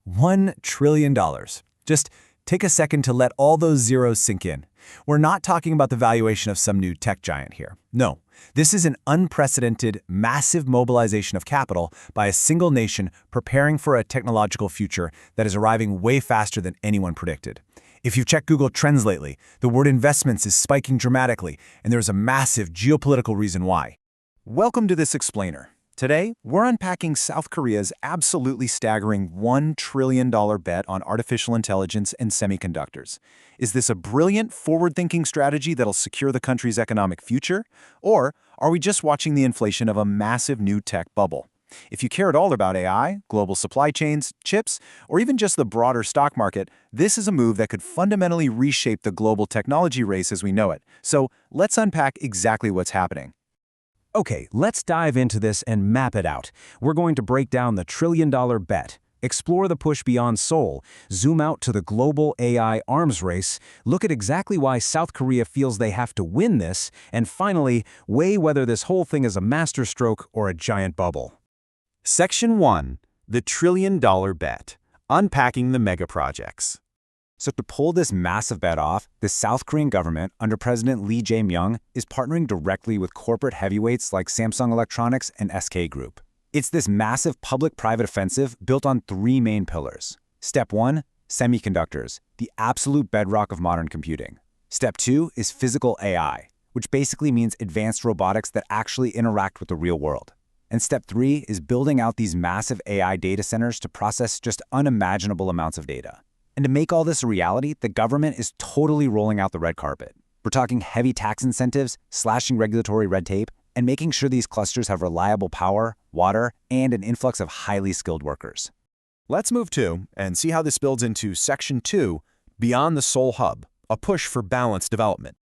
$1 trillion. Just take a second to let all those zeros sink in. We're not talking about the valuation of some new tech giant here. No, this is an unprecedented, massive mobilization of capital by a single nation preparing for a technological future that is arriving way faster than anyone predicted. If you've checked Google Trends lately, the word investments is spiking dramatically, and there's a massive geopolitical reason why. Welcome to this explainer. Today, we're unpacking South Korea's absolutely staggering $1 trillion bet on artificial intelligence and semiconductors. Is this a brilliant, forward-thinking strategy that'll secure the country's economic future? Or are we just watching the inflation of a massive new tech bubble? If you care at all about AI, global supply chains, chips, or even just the broader stock market, this is a move that could fundamentally reshape the global technology race as we know it. So let's unpack exactly what's happening. Okay, let's dive into this and map it out. We're going to break down the trillion-dollar bet, explore the push beyond Seoul, zoom out to the global AI arms race, look at exactly why South Korea feels they have to win this, and finally, weigh whether this whole thing is a masterstroke or a giant bubble. Section 1. The trillion-dollar bet. Unpacking the megaprojects. So to pull this massive bet off, the South Korean government, under President Lee Jae-myung, is partnering directly with corporate heavyweights like Samsung Electronics and SK Group. It's this massive public-private offensive built on three main pillars. Step 1, semiconductors, the absolute bedrock of modern computing. Step 2 is physical AI, which basically means advanced robotics that actually interact with the real world. And Step 3 is building out these massive AI data centers to process just unimaginable amounts of data. And to make all this a reality, the government is totally rolling out the red carpet. We're talking heavy tax incentives, slashing regulatory red tape, and making sure these clusters have reliable power, water, and an influx of highly skilled workers. Let's move to and see how this builds into Section 2, Beyond the Seoul Hub, a push for balanced development.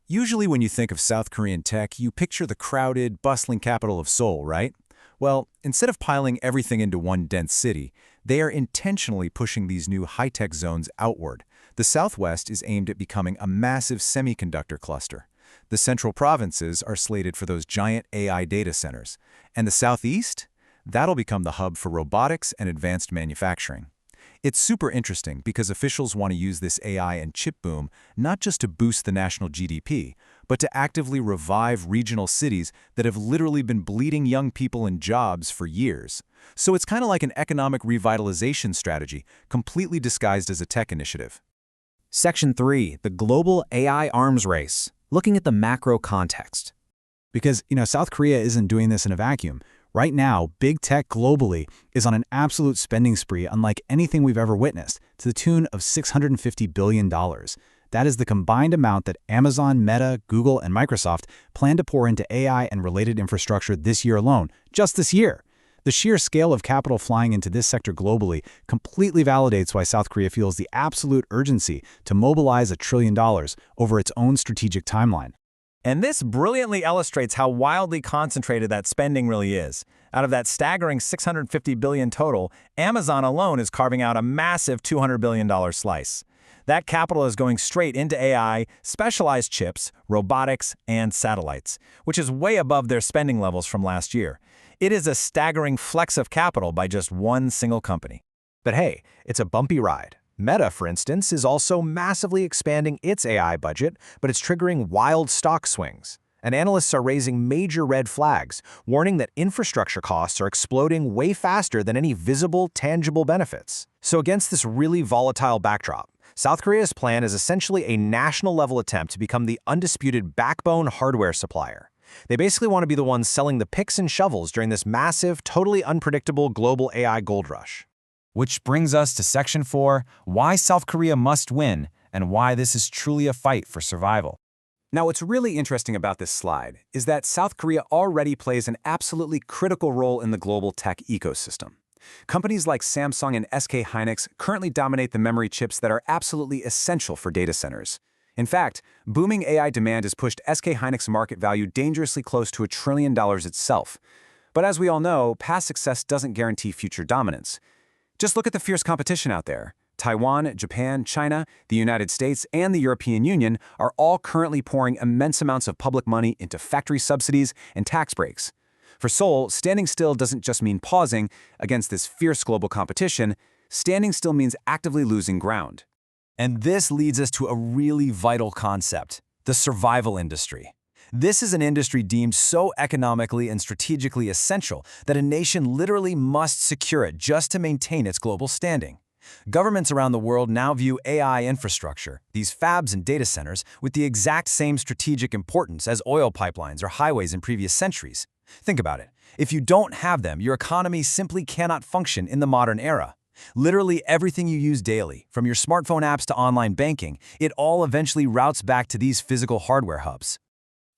Usually when you think of South Korean tech, you picture the crowded, bustling capital of Seoul, right? Well, instead of piling everything into one dense city, they are intentionally pushing these new high-tech zones outward. The Southwest is aimed at becoming a massive semiconductor cluster. The central provinces are slated for those giant AI data centers. And the Southeast? That'll become the hub for robotics and advanced manufacturing. It's super interesting because officials want to use this AI and chip boom not just to boost the national GDP, but to actively revive regional cities that have literally been bleeding young people and jobs for years. So it's kind of like an economic revitalization strategy, completely disguised as a tech initiative. Section 3, the global AI arms race, looking at the macro context. Because, South Korea isn't doing this in a vacuum. Right now, big tech globally is on an absolute spending spree unlike anything we've ever witnessed, to the tune of $650 billion. That is the combined amount that Amazon, Meta, Google, and Microsoft plan to pour into AI and related infrastructure this year alone, just this year. The sheer scale of capital flying into this sector globally completely validates why South Korea feels the absolute urgency to mobilize $1 trillion over its own strategic timeline. And this brilliantly illustrates how wildly concentrated that spending really is. Out of that staggering $650 billion total, Amazon alone is carving out a massive $200 billion slice. That capital is going straight into AI, specialized chips, robotics, and satellites, which is way above their spending levels from last year. It is a staggering flex of capital by just one single company. But hey, it's a bumpy ride. Meta, for instance, is also massively expanding its AI budget, but it's triggering wild stock swings. And analysts are raising major red flags, warning that infrastructure costs are exploding way faster than any visible, tangible benefits. So against this really volatile backdrop, South Korea's plan is essentially a national-level attempt to become the undisputed backbone hardware supplier. They basically want to be the ones selling the picks and shovels during this massive, totally unpredictable global AI gold rush. Which brings us to Section 4, why South Korea must win, and why this is truly a fight for survival. Now, what's really interesting about this slide is that South Korea already plays an absolutely critical role in the global tech ecosystem. Companies like Samsung and SK Hynix currently dominate the memory chips that are absolutely essential for data centers. In fact, booming AI demand has pushed SK Hynix's market value dangerously close to $1 trillion itself. But as we all know, past success doesn't guarantee future dominance. Just look at the fierce competition out there. Taiwan, Japan, China, the United States, and the European Union are all currently pouring immense amounts of public money into factory subsidies and tax breaks. For Seoul, standing still doesn't just mean pausing against this fierce global competition. Standing still means actively losing ground. And this leads us to a really vital concept, the survival industry. This is an industry deemed so economically and strategically essential that a nation literally must secure it just to maintain its global standing. Governments around the world now view AI infrastructure, these fabs and data centers, with the exact same strategic importance as oil pipelines or highways in previous centuries. Think about it. If you don't have them, your economy simply cannot function in the modern era. Literally everything you use daily, from your smartphone apps to online banking, it all eventually routes back to these physical hardware hubs.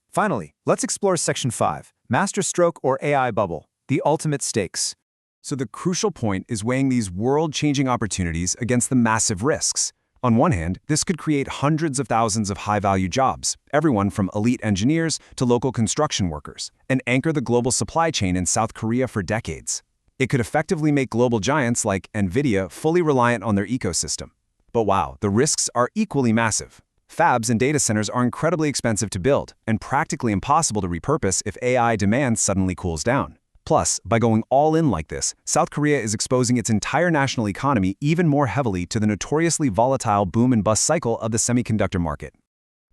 Finally, let's explore Section 5, Masterstroke or AI Bubble, the ultimate stakes. So the crucial point is weighing these world-changing opportunities against the massive risks. On one hand, this could create hundreds of thousands of high-value jobs, everyone from elite engineers to local construction workers, and anchor the global supply chain in South Korea for decades. It could effectively make global giants like NVIDIA fully reliant on their ecosystem. But wow, the risks are equally massive. Fabs and data centers are incredibly expensive to build and practically impossible to repurpose if AI demand suddenly cools down. Plus, by going all in like this, South Korea is exposing its entire national economy even more heavily to the notoriously volatile boom and bust cycle of the semiconductor market.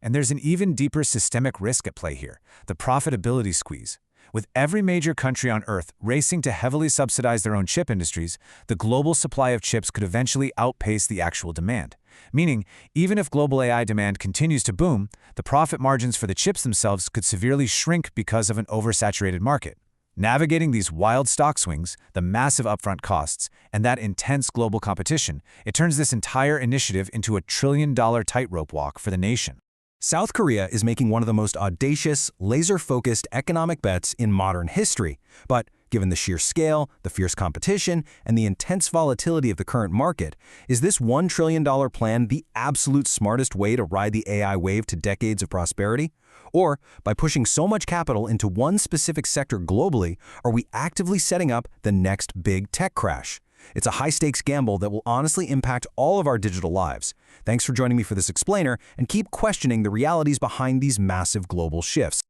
And there's an even deeper systemic risk at play here, the profitability squeeze. With every major country on Earth racing to heavily subsidize their own chip industries, the global supply of chips could eventually outpace the actual demand. Meaning, even if global AI demand continues to boom, the profit margins for the chips themselves could severely shrink because of an oversaturated market. Navigating these wild stock swings, the massive upfront costs, and that intense global competition, it turns this entire initiative into a trillion-dollar tightrope walk for the nation. South Korea is making one of the most audacious, laser-focused economic bets in modern history. But given the sheer scale, the fierce competition, and the intense volatility of the current market, is this $1 trillion plan the absolute smartest way to ride the AI wave to decades of prosperity? Or, by pushing so much capital into one specific sector globally, are we actively setting up the next big tech crash? It's a high-stakes gamble that will honestly impact all of our digital lives. Thanks for joining me for this explainer, and keep questioning the realities behind these massive global shifts.